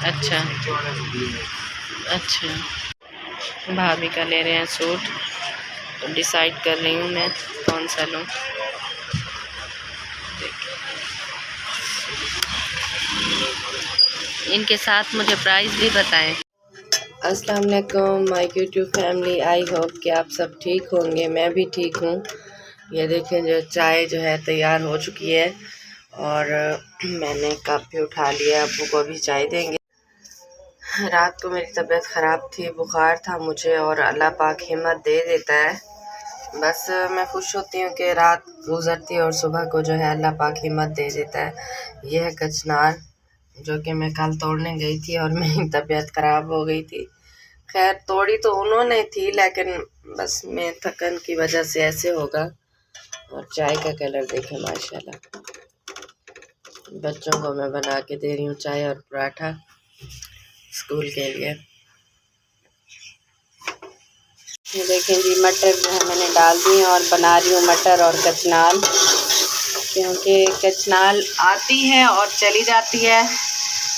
अच्छा अच्छा, भाभी का ले रहे हैं सूट, तो डिसाइड कर रही हूँ मैं कौन सा लूँ। इनके साथ मुझे प्राइस भी बताएं। अस्सलाम वालेकुम my YouTube family, I hope कि आप सब ठीक होंगे। मैं भी ठीक हूँ। ये देखें, जो चाय जो है तैयार हो चुकी है और मैंने कप भी उठा लिया। अब्बू को भी चाय देंगे। रात को मेरी तबीयत ख़राब थी, बुखार था मुझे, और अल्लाह पाक हिम्मत दे देता है। बस मैं खुश होती हूँ कि रात गुजरती है और सुबह को जो है अल्लाह पाक हिम्मत दे देता है। यह है कचनार, जो कि मैं कल तोड़ने गई थी और मेरी तबीयत ख़राब हो गई थी। खैर, तोड़ी तो उन्होंने थी, लेकिन बस मैं थकन की वजह से ऐसे होगा। और चाय का कलर देखें माशाल्लाह। बच्चों को मैं बना के दे रही हूँ चाय और पराठा स्कूल के लिए। ये देखें जी, मटर जो है मैंने डाल दिए और बना रही हूँ मटर और कचनाल, क्योंकि कचनाल आती है और चली जाती है।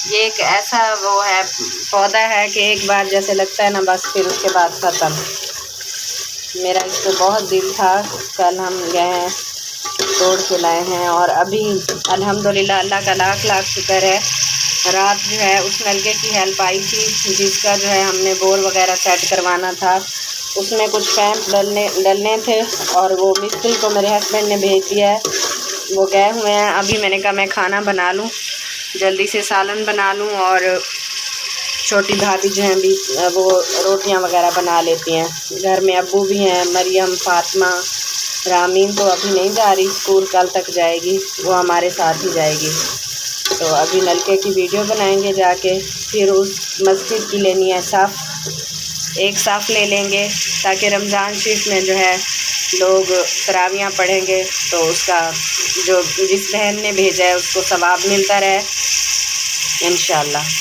ये एक ऐसा वो है, पौधा है कि एक बार जैसे लगता है ना, बस फिर उसके बाद ख़त्म। मेरा इस पर बहुत दिल था। कल हम गए हैं, तोड़ के लाए हैं, और अभी अल्हम्दुलिल्लाह अल्लाह का लाख लाख शुक्र है, रात जो है उस नलके की हेल्प आई थी, जिसका जो है हमने बोर वगैरह सेट करवाना था। उसमें कुछ पैंप डलने थे और वो मिस्त्री को मेरे हस्बैंड ने भेज दिया है, वो गए हुए हैं। अभी मैंने कहा मैं खाना बना लूँ, जल्दी से सालन बना लूँ, और छोटी भाभी जो हैं भी वो रोटियां वगैरह बना लेती हैं। घर में अब्बू भी हैं, मरियम, फातिमा, रामीन तो अभी नहीं जा रही स्कूल, कल तक जाएगी, वो हमारे साथ ही जाएगी। तो अभी नलके की वीडियो बनाएंगे जाके। फिर उस मस्जिद की लेनी है साफ़, एक साफ़ ले लेंगे, ताकि रमज़ान शरीफ में जो है लोग तरावियाँ पढ़ेंगे, तो उसका जो जिस बहन ने भेजा है उसको सवाब मिलता रहे इंशाल्लाह।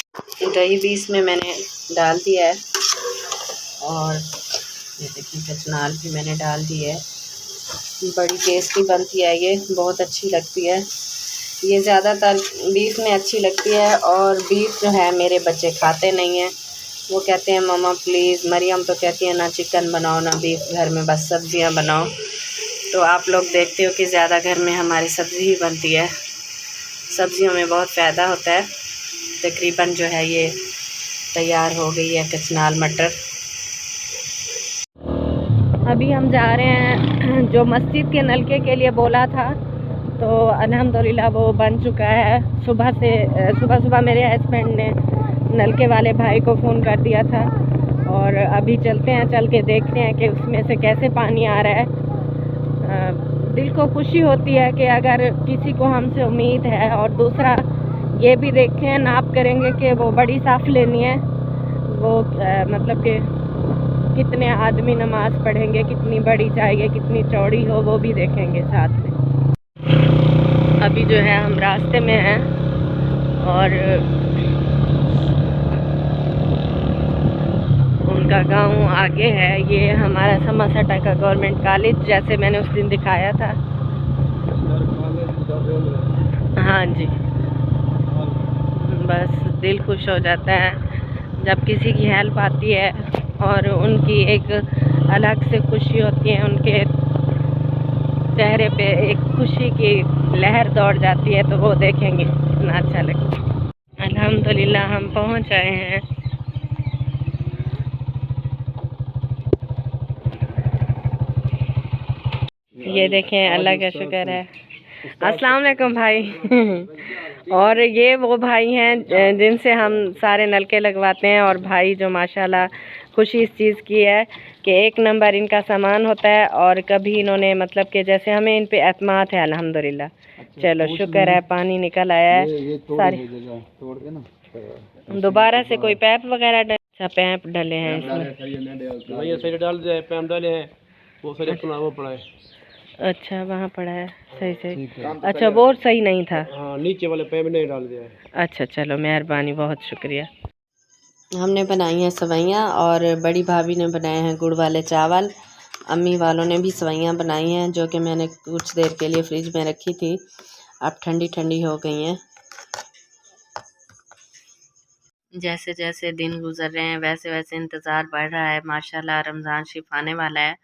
दही भी इसमें मैंने डाल दिया है, और ये देखिए कचनाल भी मैंने डाल दी है। बड़ी टेस्टी बनती है, ये बहुत अच्छी लगती है। ये ज़्यादातर बीफ में अच्छी लगती है, और बीफ जो है मेरे बच्चे खाते नहीं हैं। वो कहते हैं मम्मा प्लीज़, मरियम तो कहती है ना चिकन बनाओ ना बीफ, घर में बस सब्ज़ियाँ बनाओ। तो आप लोग देखते हो कि ज़्यादा घर में हमारी सब्ज़ी ही बनती है। सब्ज़ियों में बहुत फ़ायदा होता है। तकरीबन जो है ये तैयार हो गई है कचनाल मटर। अभी हम जा रहे हैं, जो मस्जिद के नलके के लिए बोला था, तो अल्हम्दुलिल्लाह वो बन चुका है। सुबह मेरे हस्बैंड ने नलके वाले भाई को फ़ोन कर दिया था, और अभी चलते हैं, चल के देखते हैं कि उसमें से कैसे पानी आ रहा है। दिल को खुशी होती है कि अगर किसी को हमसे उम्मीद है, और दूसरा ये भी देखें, नाप करेंगे कि वो बड़ी साफ़ लेनी है, वो मतलब कि कितने आदमी नमाज़ पढ़ेंगे, कितनी बड़ी चाहिए, कितनी चौड़ी हो, वो भी देखेंगे साथ में। अभी जो है हम रास्ते में हैं, और उनका गांव आगे है। ये हमारा समासटा का गवर्नमेंट कॉलेज, जैसे मैंने उस दिन दिखाया था। हाँ जी, बस दिल खुश हो जाता है जब किसी की हेल्प आती है, और उनकी एक अलग से खुशी होती है, उनके चेहरे पे एक खुशी की लहर दौड़ जाती है, तो वो देखेंगे कितना अच्छा लगता है। अल्हम्दुलिल्लाह हम पहुंच आए हैं। ये देखें, अल्लाह का शुक्र है। अस्सलाम वालेकुम भाई। और ये वो भाई हैं जिनसे हम सारे नलके लगवाते हैं, और भाई जो माशाल्लाह खुशी इस चीज़ की है कि एक नंबर इनका सामान होता है, और कभी इन्होंने मतलब कि जैसे हमें इन पे एतमाद है अल्हम्दुलिल्लाह। चलो शुक्र है, पानी निकल आया है सारी। दोबारा से कोई पैप वगैरह अच्छा पैप डले हैं इसमें, डाल दिया, पैप डाले हैं, वो सारे अपना वो पड़ा है। अच्छा वहाँ पड़ा है, सही सही। अच्छा वो सही नहीं था, हाँ नीचे वाले पैप नहीं डाल दिया है। अच्छा चलो मेहरबानी, बहुत शुक्रिया। हमने बनाई हैं सवैयाँ, और बड़ी भाभी ने बनाए हैं गुड़ वाले चावल। अम्मी वालों ने भी सवैयाँ बनाई हैं, जो कि मैंने कुछ देर के लिए फ्रिज में रखी थी, अब ठंडी ठंडी हो गई हैं। जैसे जैसे दिन गुजर रहे हैं वैसे वैसे इंतज़ार बढ़ रहा है। माशाल्लाह रमज़ान शरीफ आने वाला है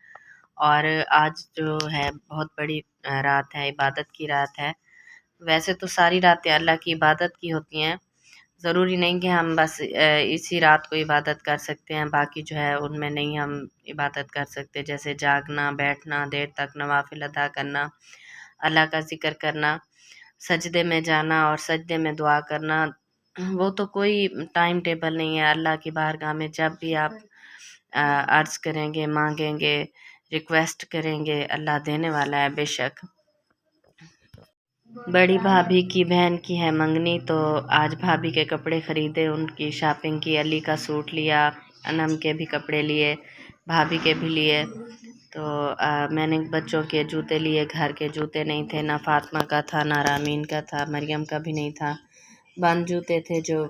और आज जो है बहुत बड़ी रात है, इबादत की रात है। वैसे तो सारी रातें अल्लाह की इबादत की होती हैं, ज़रूरी नहीं कि हम बस इसी रात को इबादत कर सकते हैं, बाकी जो है उनमें नहीं हम इबादत कर सकते। जैसे जागना, बैठना, देर तक नवाफ़िल अदा करना, अल्लाह का ज़िक्र करना, सजदे में जाना और सजदे में दुआ करना, वो तो कोई टाइम टेबल नहीं है। अल्लाह की बारगाह में जब भी आप अर्ज़ करेंगे, मांगेंगे, रिक्वेस्ट करेंगे, अल्लाह देने वाला है बेशक। बड़ी भाभी की बहन की है मंगनी, तो आज भाभी के कपड़े ख़रीदे, उनकी शॉपिंग की, अली का सूट लिया, अनम के भी कपड़े लिए, भाभी के भी लिए। तो मैंने बच्चों के जूते लिए, घर के जूते नहीं थे, ना फातिमा का था, ना रामीन का था, मरियम का भी नहीं था। बंद जूते थे जो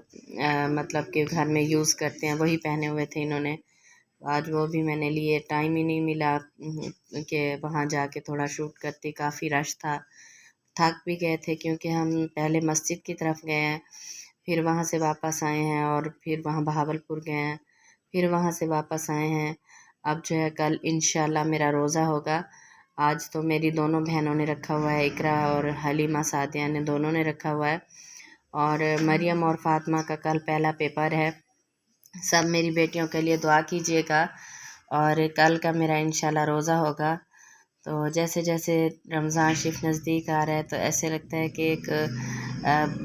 मतलब कि घर में यूज़ करते हैं, वही पहने हुए थे इन्होंने। आज वो भी मैंने लिए। टाइम ही नहीं मिला कि वहाँ जाके थोड़ा शूट करती, काफ़ी रश था। थक भी गए थे क्योंकि हम पहले मस्जिद की तरफ गए हैं, फिर वहाँ से वापस आए हैं और फिर वहाँ बहावलपुर गए हैं, फिर वहाँ से वापस आए हैं। अब जो है कल इंशाल्लाह मेरा रोज़ा होगा। आज तो मेरी दोनों बहनों ने रखा हुआ है, इकरा और हलीमा सादिया ने दोनों ने रखा हुआ है, और मरियम और फातिमा का कल पहला पेपर है। सब मेरी बेटियों के लिए दुआ कीजिएगा और कल का मेरा इंशाल्लाह रोज़ा होगा। तो जैसे जैसे रमज़ान शरीफ नज़दीक आ रहा है तो ऐसे लगता है कि एक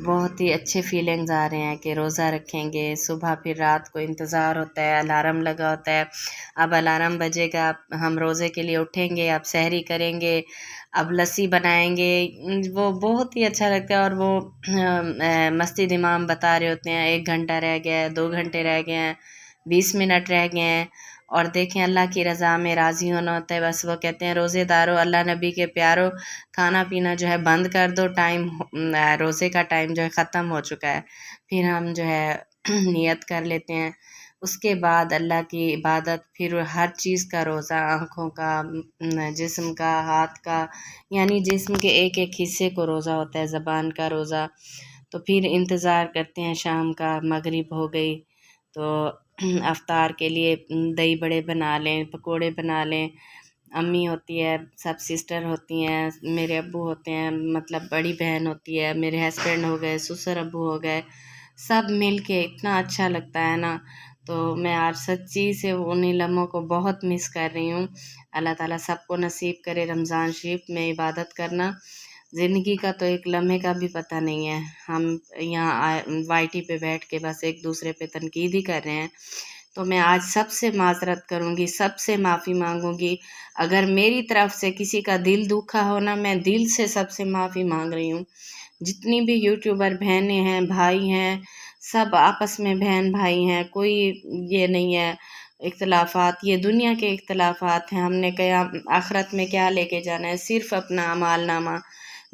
बहुत ही अच्छे फीलिंग्स आ रहे हैं कि रोज़ा रखेंगे। सुबह फिर रात को इंतज़ार होता है, अलार्म लगा होता है, अब अलार्म बजेगा, अब हम रोज़े के लिए उठेंगे, अब सहरी करेंगे, अब लस्सी बनाएंगे। वो बहुत ही अच्छा लगता है। और वो मस्जिद इमाम बता रहे होते हैं 1 घंटा रह गया है, 2 घंटे रह गए हैं, 20 मिनट रह गए हैं, और देखें अल्लाह की रज़ा में राज़ी होना होता है। बस वो कहते हैं रोज़ेदारों, अल्लाह नबी के प्यारों, खाना पीना जो है बंद कर दो, टाइम रोज़े का टाइम जो है ख़त्म हो चुका है। फिर हम जो है नियत कर लेते हैं, उसके बाद अल्लाह की इबादत, फिर हर चीज़ का रोज़ा, आँखों का, जिस्म का, हाथ का, यानी जिस्म के एक एक हिस्से को रोज़ा होता है, ज़बान का रोज़ा। तो फिर इंतज़ार करते हैं शाम का, मगरिब हो गई तो अफ्तार के लिए दही बड़े बना लें, पकोड़े बना लें। अम्मी होती है, सब सिस्टर होती हैं, मेरे अब्बू होते हैं, मतलब बड़ी बहन होती है, मेरे हस्बैंड हो गए, ससुर अब्बू हो गए, सब मिल के इतना अच्छा लगता है ना। तो मैं आज सच्ची से उन्हीं लम्हों को बहुत मिस कर रही हूँ। अल्लाह ताला सबको नसीब करे रमज़ान शरीफ में इबादत करना। ज़िंदगी का तो एक लम्हे का भी पता नहीं है। हम यहाँ वाईटी पे बैठ के बस एक दूसरे पे तनकीद ही कर रहे हैं। तो मैं आज सबसे माज़रत करूँगी, सबसे माफ़ी मांगूँगी। अगर मेरी तरफ से किसी का दिल दुखा हो ना, मैं दिल से सबसे माफ़ी मांग रही हूँ। जितनी भी यूट्यूबर बहनें हैं, भाई हैं, सब आपस में बहन भाई हैं, कोई ये नहीं है इख्तलाफात, ये दुनिया के इख्तलाफात हैं। हमने क्या आखिरत में क्या लेके जाना है? सिर्फ़ अपना अमालनामा,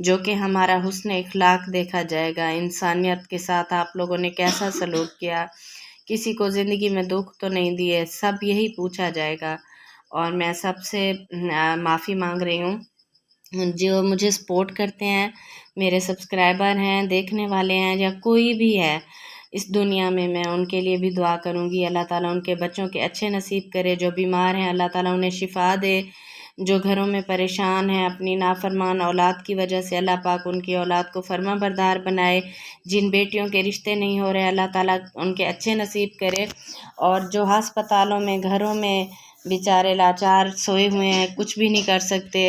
जो कि हमारा हुस्न इखलाक देखा जाएगा, इंसानियत के साथ आप लोगों ने कैसा सलूक किया, किसी को ज़िंदगी में दुख तो नहीं दिए, सब यही पूछा जाएगा। और मैं सबसे माफ़ी मांग रही हूँ। जो मुझे सपोर्ट करते हैं, मेरे सब्सक्राइबर हैं, देखने वाले हैं, या कोई भी है इस दुनिया में, मैं उनके लिए भी दुआ करूँगी। अल्लाह ताला उनके बच्चों के अच्छे नसीब करे, जो बीमार हैं अल्लाह ताला उन्हें शिफ़ा दे, जो घरों में परेशान हैं अपनी नाफरमान औलाद की वजह से, अल्लाह पाक उनकी औलाद को फर्माबरदार बनाए। जिन बेटियों के रिश्ते नहीं हो रहे अल्लाह ताला उनके अच्छे नसीब करे। और जो अस्पतालों में, घरों में बेचारे लाचार सोए हुए हैं, कुछ भी नहीं कर सकते,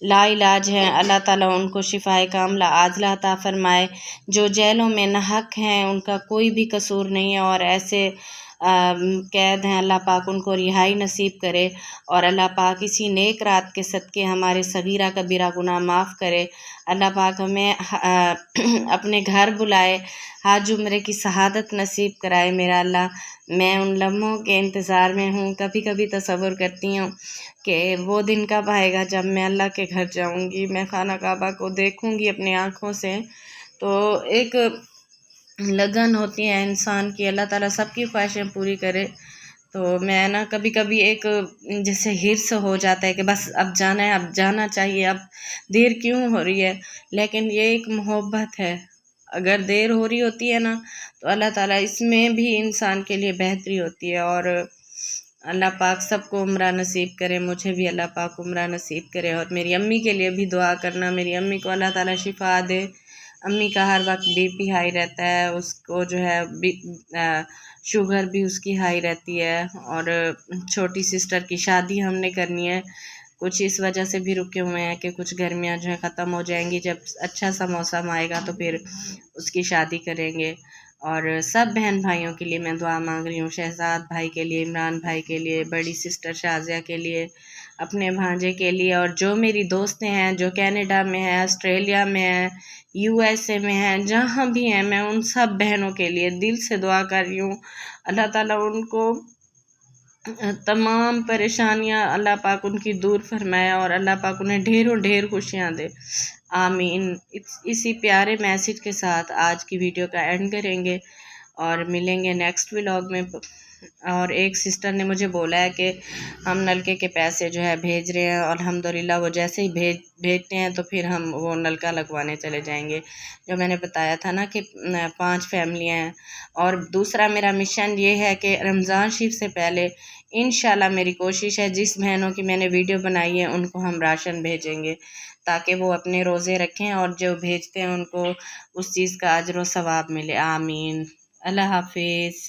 लाइलाज हैं, अल्लाह ताला उनको शिफ़ाए कामिला आजिला अता फ़रमाए। जो जेलों में नाहक हैं, उनका कोई भी कसूर नहीं है और ऐसे कैद हैं, अल्लाह पाक उनको रिहाई नसीब करे। और अल्लाह पाक इसी नेक रात के सदक़े हमारे सगीरा कबीरा गुनाह माफ़ करे। अल्लाह पाक हमें अपने घर बुलाए, हज उम्रे की शहादत नसीब कराए मेरा अल्लाह। मैं उन लम्हों के इंतज़ार में हूँ। कभी कभी तसव्वुर करती हूँ कि वो दिन कब आएगा जब मैं अल्लाह के घर जाऊँगी, मैं खाना काबा को देखूँगी अपनी आँखों से। तो एक लगन होती है इंसान की, अल्लाह ताला सबकी ख्वाहिशें पूरी करे। तो मैं ना कभी कभी एक जैसे हिर्स हो जाता है कि बस अब जाना है, अब जाना चाहिए, अब देर क्यों हो रही है, लेकिन ये एक मोहब्बत है। अगर देर हो रही होती है ना तो अल्लाह ताला इसमें भी इंसान के लिए बेहतरी होती है। और अल्लाह पाक सबको उम्रा नसीब करे, मुझे भी अल्लाह पाक उम्रा नसीब करे। और मेरी अम्मी के लिए भी दुआ करना, मेरी अम्मी को अल्लाह ताला शिफा दे। अम्मी का हर वक्त बीपी हाई रहता है, उसको जो है शुगर भी उसकी हाई रहती है। और छोटी सिस्टर की शादी हमने करनी है, कुछ इस वजह से भी रुके हुए हैं कि कुछ गर्मियां जो है ख़त्म हो जाएंगी, जब अच्छा सा मौसम आएगा तो फिर उसकी शादी करेंगे। और सब बहन भाइयों के लिए मैं दुआ मांग रही हूँ, शहजाद भाई के लिए, इमरान भाई के लिए, बड़ी सिस्टर शाजिया के लिए, अपने भांजे के लिए, और जो मेरी दोस्तें हैं जो कनाडा में है, ऑस्ट्रेलिया में है, यूएसए में है, जहाँ भी हैं, मैं उन सब बहनों के लिए दिल से दुआ कर रही हूँ। अल्लाह ताला उनको तमाम परेशानियां अल्लाह पाक उनकी दूर फरमाए और अल्लाह पाक उन्हें ढेरों ढेर खुशियां दे, आमीन। इसी प्यारे मैसेज के साथ आज की वीडियो का एंड करेंगे और मिलेंगे नेक्स्ट व्लॉग में। और एक सिस्टर ने मुझे बोला है कि हम नलके के पैसे जो है भेज रहे हैं, और अल्हम्दुलिल्लाह वो जैसे ही भेजते हैं तो फिर हम वो नलका लगवाने चले जाएंगे, जो मैंने बताया था ना कि 5 फैमिलियाँ हैं। और दूसरा मेरा मिशन ये है कि रमज़ान शरीफ से पहले इंशाल्लाह मेरी कोशिश है जिस बहनों की मैंने वीडियो बनाई है उनको हम राशन भेजेंगे, ताकि वो अपने रोज़े रखें और जो भेजते हैं उनको उस चीज़ का अजर व सवाब मिले, आमीन। अल्लाह हाफिज़।